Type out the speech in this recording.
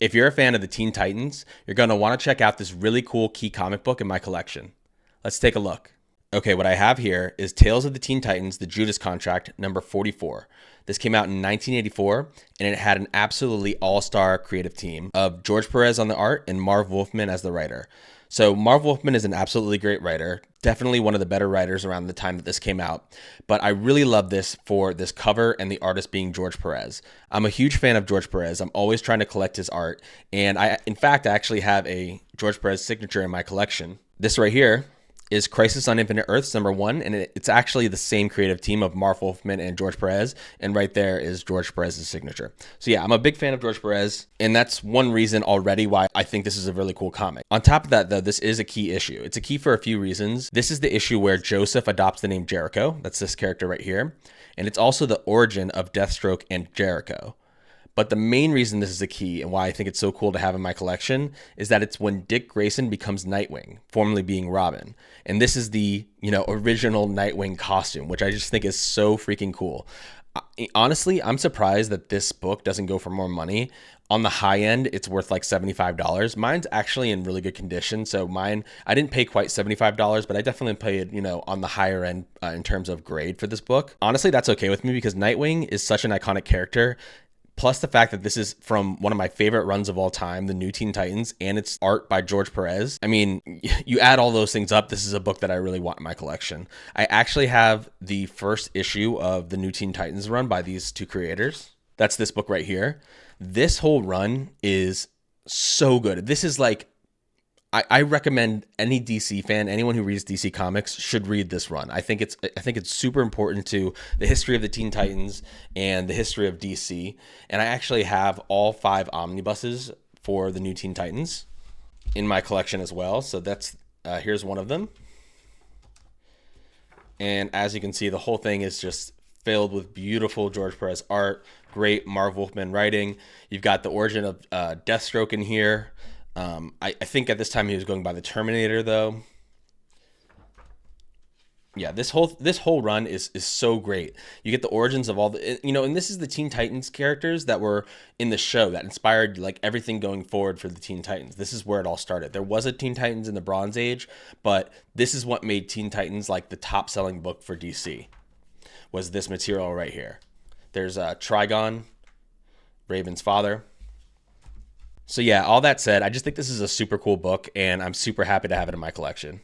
If you're a fan of the Teen Titans, you're going to want to check out this really cool key comic book in my collection. Let's take a look. Okay, what I have here is Tales of the Teen Titans, The Judas Contract, number 44. This came out in 1984, and it had an absolutely all-star creative team of George Perez on the art and Marv Wolfman as the writer. So Marv Wolfman is an absolutely great writer, definitely one of the better writers around the time that this came out. But I really love this for this cover and the artist being George Perez. I'm a huge fan of George Perez. I'm always trying to collect his art. And in fact, I actually have a George Perez signature in my collection. This right here is Crisis on Infinite Earths number 1, and it's actually the same creative team of Marv Wolfman and George Perez, and right there is George Perez's signature. So yeah, I'm a big fan of George Perez, and that's one reason already why I think this is a really cool comic. On top of that, though, this is a key issue. It's a key for a few reasons. This is the issue where Joseph adopts the name Jericho. That's this character right here. And it's also the origin of Deathstroke and Jericho. But the main reason this is a key and why I think it's so cool to have in my collection is that it's when Dick Grayson becomes Nightwing, formerly being Robin. And this is the, original Nightwing costume, which I just think is so freaking cool. Honestly, I'm surprised that this book doesn't go for more money. On the high end, it's worth like $75. Mine's actually in really good condition. So mine, I didn't pay quite $75, but I definitely paid, on the higher end in terms of grade for this book. Honestly, that's okay with me because Nightwing is such an iconic character. Plus the fact that this is from one of my favorite runs of all time, the New Teen Titans, and it's art by George Perez. I mean, you add all those things up, this is a book that I really want in my collection. I actually have the first issue of the New Teen Titans run by these two creators. That's this book right here. This whole run is so good. This is like, I recommend any DC fan, anyone who reads DC Comics should read this run. I think it's super important to the history of the Teen Titans and the history of DC. And I actually have all 5 omnibuses for the New Teen Titans in my collection as well. So that's here's one of them. And as you can see, the whole thing is just filled with beautiful George Perez art, great Marv Wolfman writing. You've got the origin of Deathstroke in here. I think at this time he was going by the Terminator, though. Yeah, this whole run is so great. You get the origins of all the, and this is the Teen Titans characters that were in the show that inspired like everything going forward for the Teen Titans. This is where it all started. There was a Teen Titans in the Bronze Age, but this is what made Teen Titans like the top selling book for DC, was this material right here. There's Trigon, Raven's father. So yeah, all that said, I just think this is a super cool book, and I'm super happy to have it in my collection.